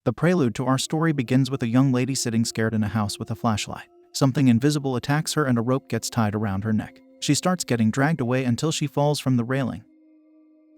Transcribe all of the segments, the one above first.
The prelude to our story begins with a young lady sitting scared in a house with a flashlight. Something invisible attacks her and a rope gets tied around her neck. She starts getting dragged away until she falls from the railing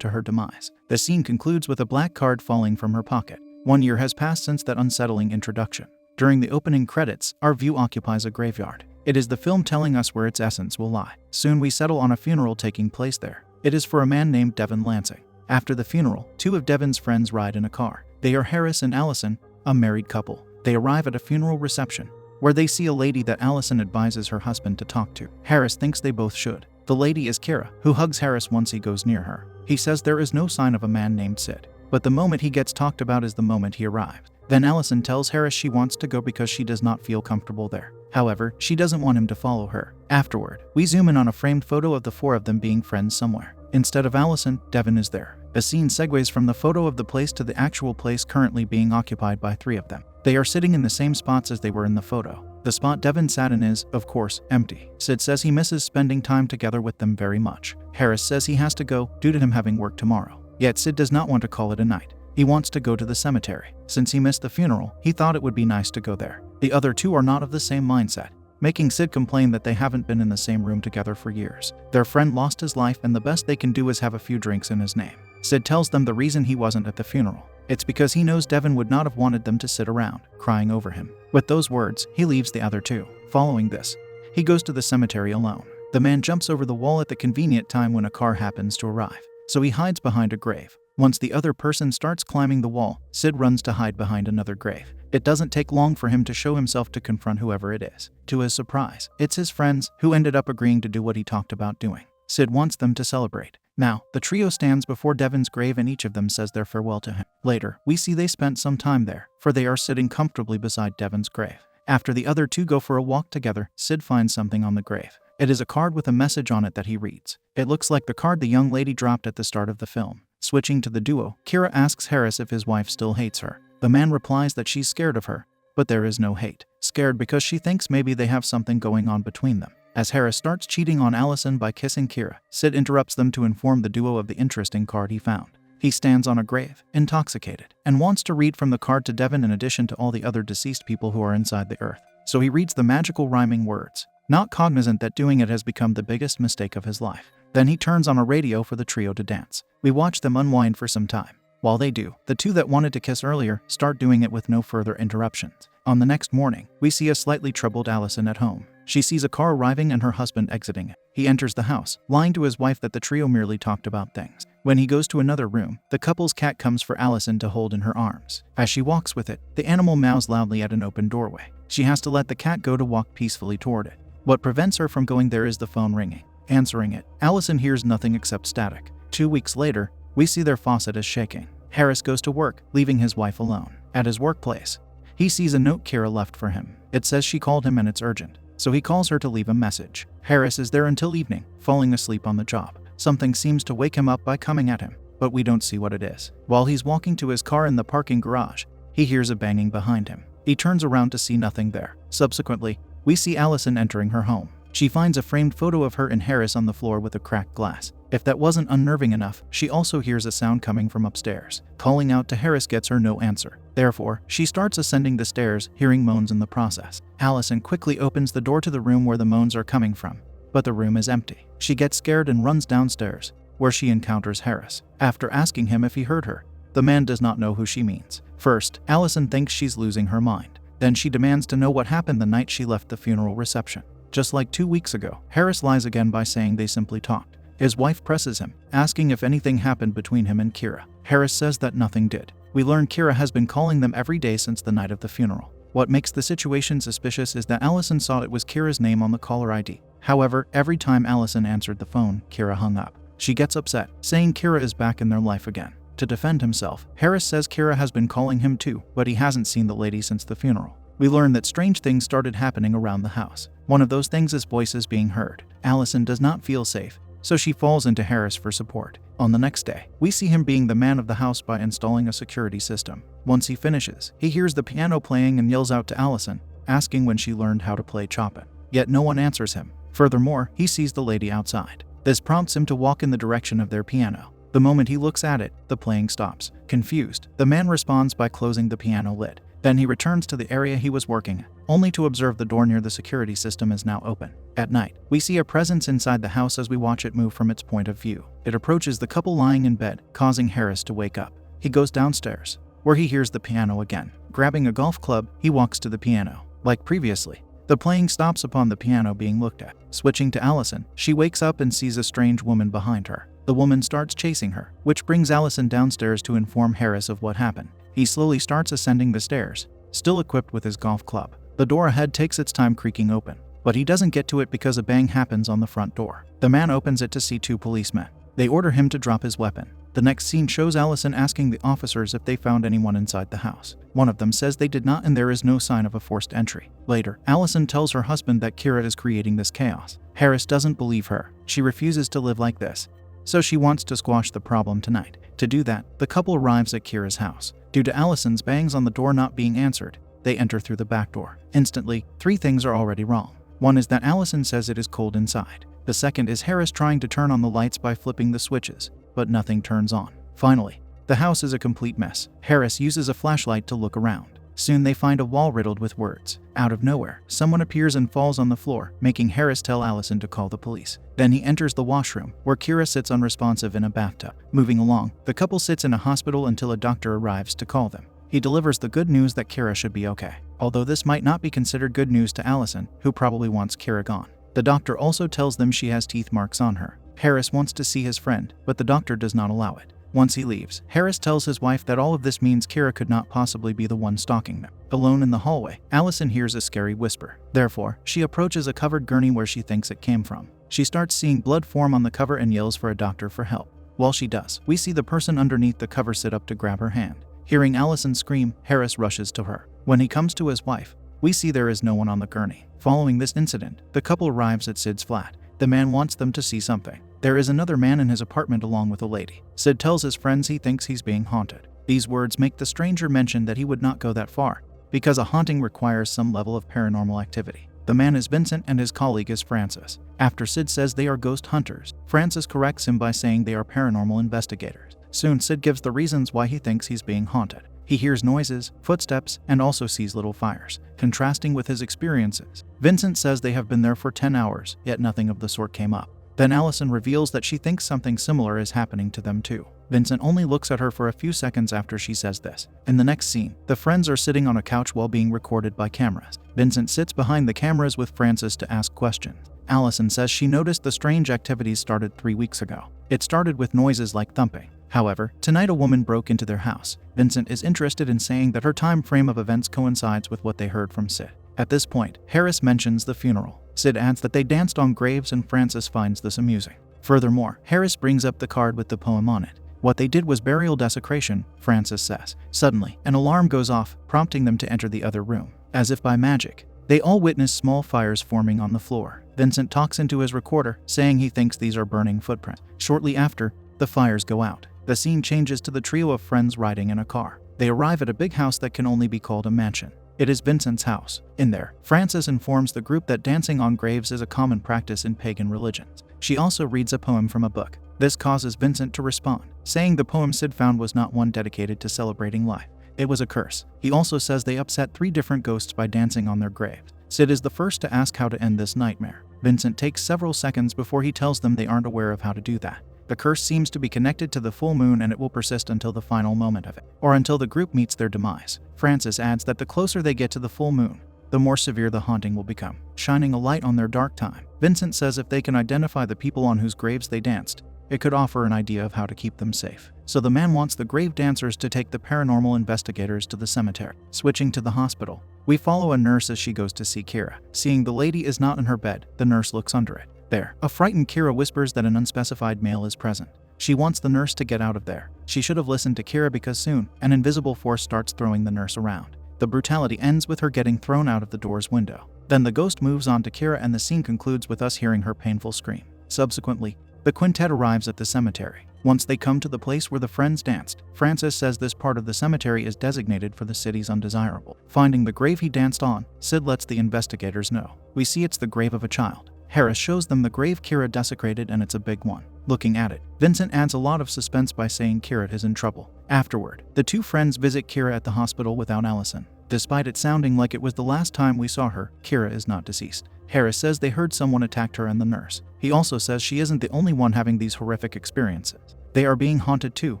to her demise. The scene concludes with a black card falling from her pocket. 1 year has passed since that unsettling introduction. During the opening credits, our view occupies a graveyard. It is the film telling us where its essence will lie. Soon we settle on a funeral taking place there. It is for a man named Devin Lansing. After the funeral, 2 of Devin's friends ride in a car. They are Harris and Allison, a married couple. They arrive at a funeral reception, where they see a lady that Allison advises her husband to talk to. Harris thinks they both should. The lady is Kira, who hugs Harris once he goes near her. He says there is no sign of a man named Sid, but the moment he gets talked about is the moment he arrives. Then Allison tells Harris she wants to go because she does not feel comfortable there. However, she doesn't want him to follow her. Afterward, we zoom in on a framed photo of the 4 of them being friends somewhere. Instead of Allison, Devin is there. The scene segues from the photo of the place to the actual place currently being occupied by 3 of them. They are sitting in the same spots as they were in the photo. The spot Devin sat in is, of course, empty. Sid says he misses spending time together with them very much. Harris says he has to go due to him having work tomorrow. Yet Sid does not want to call it a night. He wants to go to the cemetery. Since he missed the funeral, he thought it would be nice to go there. The other 2 are not of the same mindset, making Sid complain that they haven't been in the same room together for years. Their friend lost his life and the best they can do is have a few drinks in his name. Sid tells them the reason he wasn't at the funeral. It's because he knows Devin would not have wanted them to sit around, crying over him. With those words, he leaves the other 2. Following this, he goes to the cemetery alone. The man jumps over the wall at the convenient time when a car happens to arrive, so he hides behind a grave. Once the other person starts climbing the wall, Sid runs to hide behind another grave. It doesn't take long for him to show himself to confront whoever it is. To his surprise, it's his friends, who ended up agreeing to do what he talked about doing. Sid wants them to celebrate. Now, the trio stands before Devin's grave and each of them says their farewell to him. Later, we see they spent some time there, for they are sitting comfortably beside Devin's grave. After the other 2 go for a walk together, Sid finds something on the grave. It is a card with a message on it that he reads. It looks like the card the young lady dropped at the start of the film. Switching to the duo, Kira asks Harris if his wife still hates her. The man replies that she's scared of her, but there is no hate. Scared because she thinks maybe they have something going on between them. As Harris starts cheating on Allison by kissing Kira, Sid interrupts them to inform the duo of the interesting card he found. He stands on a grave, intoxicated, and wants to read from the card to Devin in addition to all the other deceased people who are inside the earth. So he reads the magical rhyming words, not cognizant that doing it has become the biggest mistake of his life. Then he turns on a radio for the trio to dance. We watch them unwind for some time. While they do, the 2 that wanted to kiss earlier start doing it with no further interruptions. On the next morning, we see a slightly troubled Allison at home. She sees a car arriving and her husband exiting it. He enters the house, lying to his wife that the trio merely talked about things. When he goes to another room, the couple's cat comes for Allison to hold in her arms. As she walks with it, the animal meows loudly at an open doorway. She has to let the cat go to walk peacefully toward it. What prevents her from going there is the phone ringing. Answering it, Allison hears nothing except static. 2 weeks later, we see their faucet is shaking. Harris goes to work, leaving his wife alone. At his workplace, he sees a note Kira left for him. It says she called him and it's urgent, so he calls her to leave a message. Harris is there until evening, falling asleep on the job. Something seems to wake him up by coming at him, but we don't see what it is. While he's walking to his car in the parking garage, he hears a banging behind him. He turns around to see nothing there. Subsequently, we see Allison entering her home. She finds a framed photo of her and Harris on the floor with a cracked glass. If that wasn't unnerving enough, she also hears a sound coming from upstairs. Calling out to Harris gets her no answer. Therefore, she starts ascending the stairs, hearing moans in the process. Allison quickly opens the door to the room where the moans are coming from, but the room is empty. She gets scared and runs downstairs, where she encounters Harris. After asking him if he heard her, the man does not know who she means. First, Allison thinks she's losing her mind. Then she demands to know what happened the night she left the funeral reception. Just like 2 weeks ago, Harris lies again by saying they simply talked. His wife presses him, asking if anything happened between him and Kira. Harris says that nothing did. We learn Kira has been calling them every day since the night of the funeral. What makes the situation suspicious is that Allison saw it was Kira's name on the caller ID. However, every time Allison answered the phone, Kira hung up. She gets upset, saying Kira is back in their life again. To defend himself, Harris says Kira has been calling him too, but he hasn't seen the lady since the funeral. We learn that strange things started happening around the house. One of those things is voices being heard. Allison does not feel safe, so she falls into Harris for support. On the next day, we see him being the man of the house by installing a security system. Once he finishes, he hears the piano playing and yells out to Allison, asking when she learned how to play Chopin. Yet no one answers him. Furthermore, he sees the lady outside. This prompts him to walk in the direction of their piano. The moment he looks at it, the playing stops. Confused, the man responds by closing the piano lid. Then he returns to the area he was working at, only to observe the door near the security system is now open. At night, we see a presence inside the house as we watch it move from its point of view. It approaches the couple lying in bed, causing Harris to wake up. He goes downstairs, where he hears the piano again. Grabbing a golf club, he walks to the piano. Like previously, the playing stops upon the piano being looked at. Switching to Allison, she wakes up and sees a strange woman behind her. The woman starts chasing her, which brings Allison downstairs to inform Harris of what happened. He slowly starts ascending the stairs, still equipped with his golf club. The door ahead takes its time creaking open, but he doesn't get to it because a bang happens on the front door. The man opens it to see 2 policemen. They order him to drop his weapon. The next scene shows Allison asking the officers if they found anyone inside the house. One of them says they did not and there is no sign of a forced entry. Later, Allison tells her husband that Kira is creating this chaos. Harris doesn't believe her. She refuses to live like this, so she wants to squash the problem tonight. To do that, the couple arrives at Kira's house. Due to Allison's bangs on the door not being answered, they enter through the back door. Instantly, 3 things are already wrong. One is that Allison says it is cold inside. The second is Harris trying to turn on the lights by flipping the switches, but nothing turns on. Finally, the house is a complete mess. Harris uses a flashlight to look around. Soon they find a wall riddled with words. Out of nowhere, someone appears and falls on the floor, making Harris tell Allison to call the police. Then he enters the washroom, where Kira sits unresponsive in a bathtub. Moving along, the couple sits in a hospital until a doctor arrives to call them. He delivers the good news that Kira should be okay, although this might not be considered good news to Allison, who probably wants Kira gone. The doctor also tells them she has teeth marks on her. Harris wants to see his friend, but the doctor does not allow it. Once he leaves, Harris tells his wife that all of this means Kira could not possibly be the one stalking them. Alone in the hallway, Allison hears a scary whisper. Therefore, she approaches a covered gurney where she thinks it came from. She starts seeing blood form on the cover and yells for a doctor for help. While she does, we see the person underneath the cover sit up to grab her hand. Hearing Allison scream, Harris rushes to her. When he comes to his wife, we see there is no one on the gurney. Following this incident, the couple arrives at Sid's flat. The man wants them to see something. There is another man in his apartment along with a lady. Sid tells his friends he thinks he's being haunted. These words make the stranger mention that he would not go that far, because a haunting requires some level of paranormal activity. The man is Vincent and his colleague is Francis. After Sid says they are ghost hunters, Francis corrects him by saying they are paranormal investigators. Soon Sid gives the reasons why he thinks he's being haunted. He hears noises, footsteps, and also sees little fires. Contrasting with his experiences, Vincent says they have been there for 10 hours, yet nothing of the sort came up. Then Allison reveals that she thinks something similar is happening to them too. Vincent only looks at her for a few seconds after she says this. In the next scene, the friends are sitting on a couch while being recorded by cameras. Vincent sits behind the cameras with Francis to ask questions. Allison says she noticed the strange activities started 3 weeks ago. It started with noises like thumping. However, tonight a woman broke into their house. Vincent is interested in saying that her time frame of events coincides with what they heard from Sid. At this point, Harris mentions the funeral. Sid adds that they danced on graves and Francis finds this amusing. Furthermore, Harris brings up the card with the poem on it. What they did was burial desecration, Francis says. Suddenly, an alarm goes off, prompting them to enter the other room. As if by magic, they all witness small fires forming on the floor. Vincent talks into his recorder, saying he thinks these are burning footprints. Shortly after, the fires go out. The scene changes to the trio of friends riding in a car. They arrive at a big house that can only be called a mansion. It is Vincent's house. In there, Francis informs the group that dancing on graves is a common practice in pagan religions. She also reads a poem from a book. This causes Vincent to respond, saying the poem Sid found was not one dedicated to celebrating life. It was a curse. He also says they upset 3 different ghosts by dancing on their graves. Sid is the first to ask how to end this nightmare. Vincent takes several seconds before he tells them they aren't aware of how to do that. The curse seems to be connected to the full moon and it will persist until the final moment of it, or until the group meets their demise. Francis adds that the closer they get to the full moon, the more severe the haunting will become, shining a light on their dark time. Vincent says if they can identify the people on whose graves they danced, it could offer an idea of how to keep them safe. So the man wants the grave dancers to take the paranormal investigators to the cemetery. Switching to the hospital, we follow a nurse as she goes to see Kira. Seeing the lady is not in her bed, the nurse looks under it. There, a frightened Kira whispers that an unspecified male is present. She wants the nurse to get out of there. She should have listened to Kira because soon, an invisible force starts throwing the nurse around. The brutality ends with her getting thrown out of the door's window. Then the ghost moves on to Kira and the scene concludes with us hearing her painful scream. Subsequently, the quintet arrives at the cemetery. Once they come to the place where the friends danced, Francis says this part of the cemetery is designated for the city's undesirable. Finding the grave he danced on, Sid lets the investigators know. We see it's the grave of a child. Harris shows them the grave Kira desecrated and it's a big one. looking at it. Vincent adds a lot of suspense by saying Kira is in trouble. Afterward, the two friends visit Kira at the hospital without Allison. Despite it sounding like it was the last time we saw her, Kira is not deceased. Harris says they heard someone attacked her and the nurse. He also says she isn't the only one having these horrific experiences. They are being haunted too,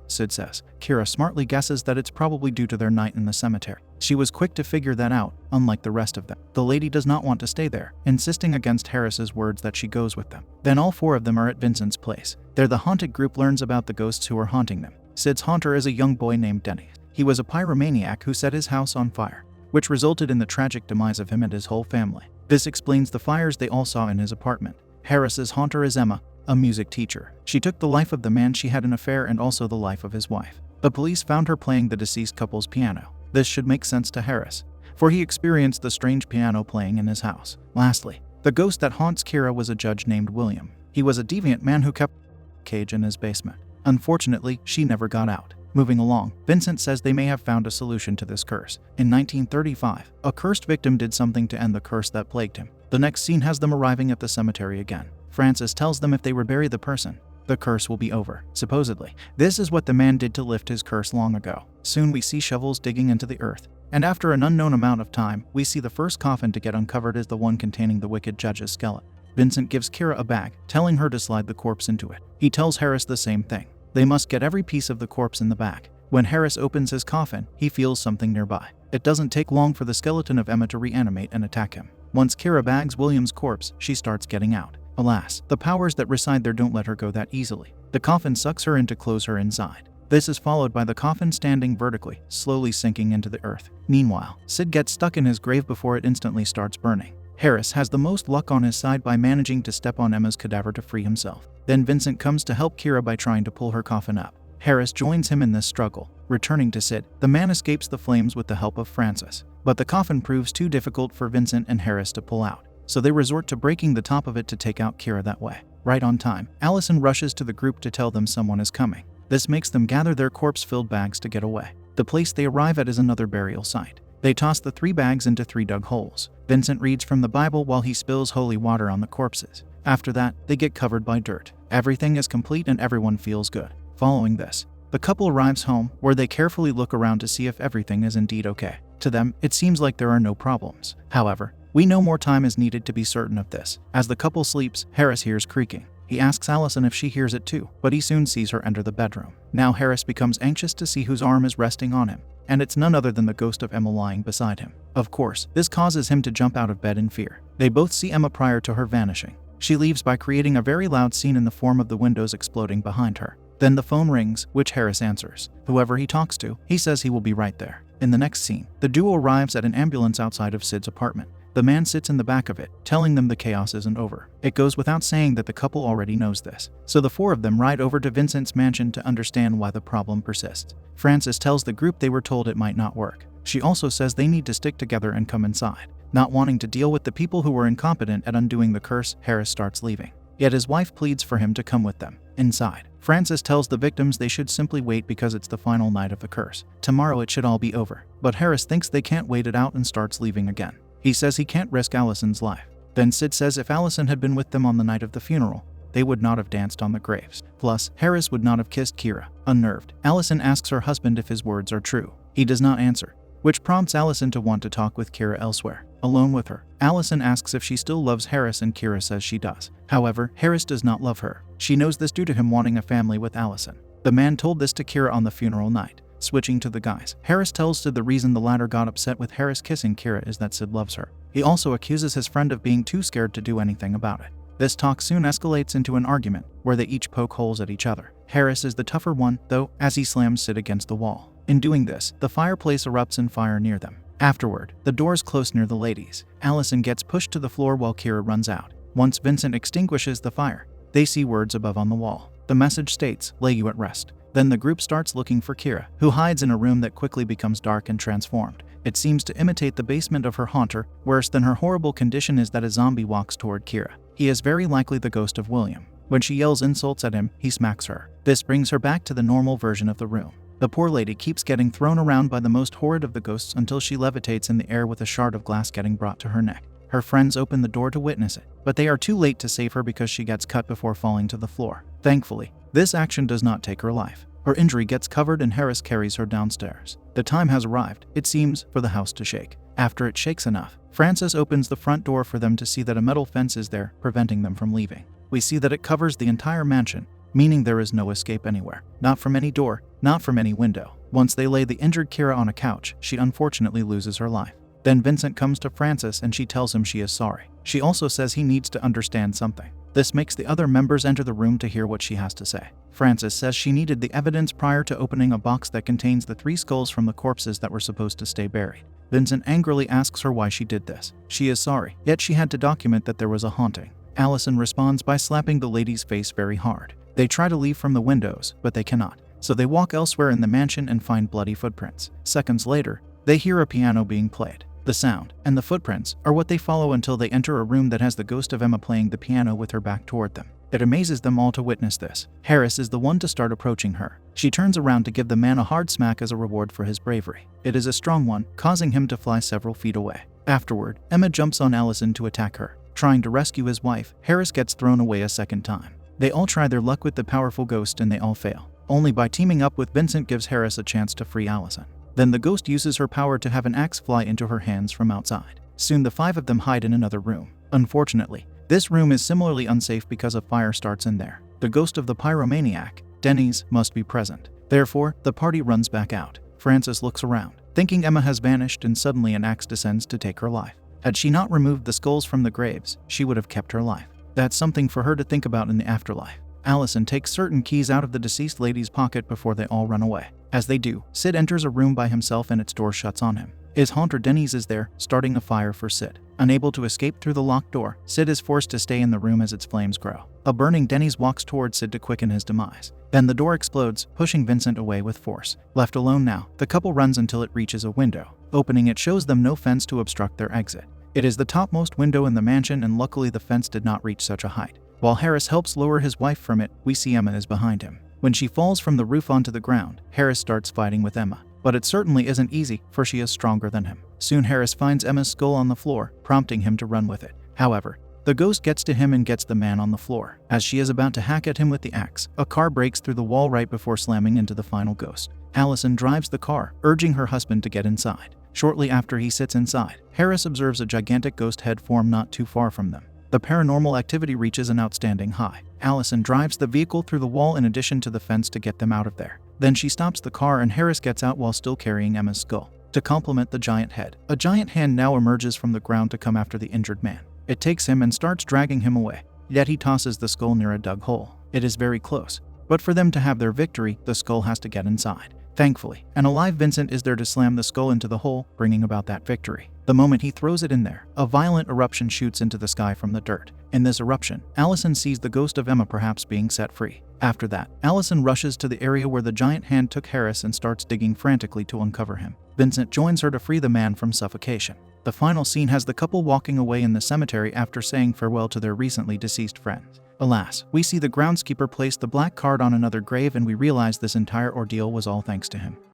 Sid says. Kira smartly guesses that it's probably due to their night in the cemetery. She was quick to figure that out, unlike the rest of them. The lady does not want to stay there, insisting against Harris's words that she goes with them. Then all four of them are at Vincent's place. There the haunted group learns about the ghosts who are haunting them. Sid's haunter is a young boy named Denny. He was a pyromaniac who set his house on fire, which resulted in the tragic demise of him and his whole family. This explains the fires they all saw in his apartment. Harris's haunter is Emma, a music teacher. She took the life of the man she had an affair and also the life of his wife. The police found her playing the deceased couple's piano. This should make sense to Harris, for he experienced the strange piano playing in his house. Lastly, the ghost that haunts Kira was a judge named William. He was a deviant man who kept a cage in his basement. Unfortunately, she never got out. Moving along, Vincent says they may have found a solution to this curse. In 1935, a cursed victim did something to end the curse that plagued him. The next scene has them arriving at the cemetery again. Francis tells them if they rebury the person, the curse will be over. Supposedly, this is what the man did to lift his curse long ago. Soon we see shovels digging into the earth, and after an unknown amount of time, we see the first coffin to get uncovered is the one containing the wicked judge's skeleton. Vincent gives Kira a bag, telling her to slide the corpse into it. He tells Harris the same thing. They must get every piece of the corpse in the bag. When Harris opens his coffin, he feels something nearby. It doesn't take long for the skeleton of Emma to reanimate and attack him. Once Kira bags William's corpse, she starts getting out. Alas, the powers that reside there don't let her go that easily. The coffin sucks her in to close her inside. This is followed by the coffin standing vertically, slowly sinking into the earth. Meanwhile, Sid gets stuck in his grave before it instantly starts burning. Harris has the most luck on his side by managing to step on Emma's cadaver to free himself. Then Vincent comes to help Kira by trying to pull her coffin up. Harris joins him in this struggle. Returning to Sid, the man escapes the flames with the help of Francis. But the coffin proves too difficult for Vincent and Harris to pull out, so they resort to breaking the top of it to take out Kira that way. Right on time, Allison rushes to the group to tell them someone is coming. This makes them gather their corpse-filled bags to get away. The place they arrive at is another burial site. They toss the 3 bags into 3 dug holes. Vincent reads from the Bible while he spills holy water on the corpses. After that, they get covered by dirt. Everything is complete and everyone feels good. Following this, the couple arrives home, where they carefully look around to see if everything is indeed okay. To them, it seems like there are no problems. However, we know more time is needed to be certain of this. As the couple sleeps, Harris hears creaking. He asks Allison if she hears it too, but he soon sees her enter the bedroom. Now Harris becomes anxious to see whose arm is resting on him, and it's none other than the ghost of Emma lying beside him. Of course, this causes him to jump out of bed in fear. They both see Emma prior to her vanishing. She leaves by creating a very loud scene in the form of the windows exploding behind her. Then the phone rings, which Harris answers. Whoever he talks to, he says he will be right there. In the next scene, the duo arrives at an ambulance outside of Sid's apartment. The man sits in the back of it, telling them the chaos isn't over. It goes without saying that the couple already knows this, so the 4 of them ride over to Vincent's mansion to understand why the problem persists. Frances tells the group they were told it might not work. She also says they need to stick together and come inside. Not wanting to deal with the people who were incompetent at undoing the curse, Harris starts leaving. Yet his wife pleads for him to come with them. Inside, Frances tells the victims they should simply wait because it's the final night of the curse. Tomorrow it should all be over. But Harris thinks they can't wait it out and starts leaving again. He says he can't risk Allison's life. Then Sid says if Allison had been with them on the night of the funeral, they would not have danced on the graves. Plus, Harris would not have kissed Kira. Unnerved, Allison asks her husband if his words are true. He does not answer, which prompts Allison to want to talk with Kira elsewhere. Alone with her, Allison asks if she still loves Harris and Kira says she does. However, Harris does not love her. She knows this due to him wanting a family with Allison. The man told this to Kira on the funeral night. Switching to the guys, Harris tells Sid the reason the latter got upset with Harris kissing Kira is that Sid loves her. He also accuses his friend of being too scared to do anything about it. This talk soon escalates into an argument, where they each poke holes at each other. Harris is the tougher one, though, as he slams Sid against the wall. In doing this, the fireplace erupts in fire near them. Afterward, the doors close near the ladies. Allison gets pushed to the floor while Kira runs out. Once Vincent extinguishes the fire, they see words above on the wall. The message states, "Lay you at rest." Then the group starts looking for Kira, who hides in a room that quickly becomes dark and transformed. It seems to imitate the basement of her haunter. Worse than her horrible condition is that a zombie walks toward Kira. He is very likely the ghost of William. When she yells insults at him, he smacks her. This brings her back to the normal version of the room. The poor lady keeps getting thrown around by the most horrid of the ghosts until she levitates in the air with a shard of glass getting brought to her neck. Her friends open the door to witness it, but they are too late to save her because she gets cut before falling to the floor. Thankfully, this action does not take her life. Her injury gets covered and Harris carries her downstairs. The time has arrived, it seems, for the house to shake. After it shakes enough, Frances opens the front door for them to see that a metal fence is there, preventing them from leaving. We see that it covers the entire mansion, meaning there is no escape anywhere. Not from any door, not from any window. Once they lay the injured Kira on a couch, she unfortunately loses her life. Then Vincent comes to Frances and she tells him she is sorry. She also says he needs to understand something. This makes the other members enter the room to hear what she has to say. Frances says she needed the evidence prior to opening a box that contains the 3 skulls from the corpses that were supposed to stay buried. Vincent angrily asks her why she did this. She is sorry, yet she had to document that there was a haunting. Allison responds by slapping the lady's face very hard. They try to leave from the windows, but they cannot. So they walk elsewhere in the mansion and find bloody footprints. Seconds later, they hear a piano being played. The sound and the footprints are what they follow until they enter a room that has the ghost of Emma playing the piano with her back toward them. It amazes them all to witness this. Harris is the one to start approaching her. She turns around to give the man a hard smack as a reward for his bravery. It is a strong one, causing him to fly several feet away. Afterward, Emma jumps on Allison to attack her. Trying to rescue his wife, Harris gets thrown away a second time. They all try their luck with the powerful ghost and they all fail. Only by teaming up with Vincent gives Harris a chance to free Allison. Then the ghost uses her power to have an axe fly into her hands from outside. Soon the 5 of them hide in another room. Unfortunately, this room is similarly unsafe because a fire starts in there. The ghost of the pyromaniac, Denny's, must be present. Therefore, the party runs back out. Frances looks around, thinking Emma has vanished, and suddenly an axe descends to take her life. Had she not removed the skulls from the graves, she would have kept her life. That's something for her to think about in the afterlife. Allison takes certain keys out of the deceased lady's pocket before they all run away. As they do, Sid enters a room by himself and its door shuts on him. His haunter Denny's is there, starting a fire for Sid. Unable to escape through the locked door, Sid is forced to stay in the room as its flames grow. A burning Denny's walks towards Sid to quicken his demise. Then the door explodes, pushing Vincent away with force. Left alone now, the couple runs until it reaches a window. Opening it shows them no fence to obstruct their exit. It is the topmost window in the mansion, and luckily the fence did not reach such a height. While Harris helps lower his wife from it, we see Emma is behind him. When she falls from the roof onto the ground, Harris starts fighting with Emma. But it certainly isn't easy, for she is stronger than him. Soon Harris finds Emma's skull on the floor, prompting him to run with it. However, the ghost gets to him and gets the man on the floor. As she is about to hack at him with the axe, a car breaks through the wall right before slamming into the final ghost. Allison drives the car, urging her husband to get inside. Shortly after he sits inside, Harris observes a gigantic ghost head form not too far from them. The paranormal activity reaches an outstanding high. Allison drives the vehicle through the wall in addition to the fence to get them out of there. Then she stops the car and Harris gets out while still carrying Emma's skull. To complement the giant head, a giant hand now emerges from the ground to come after the injured man. It takes him and starts dragging him away. Yet he tosses the skull near a dug hole. It is very close. But for them to have their victory, the skull has to get inside. Thankfully, an alive Vincent is there to slam the skull into the hole, bringing about that victory. The moment he throws it in there, a violent eruption shoots into the sky from the dirt. In this eruption, Allison sees the ghost of Emma perhaps being set free. After that, Allison rushes to the area where the giant hand took Harris and starts digging frantically to uncover him. Vincent joins her to free the man from suffocation. The final scene has the couple walking away in the cemetery after saying farewell to their recently deceased friends. Alas, we see the groundskeeper place the black card on another grave and we realize this entire ordeal was all thanks to him.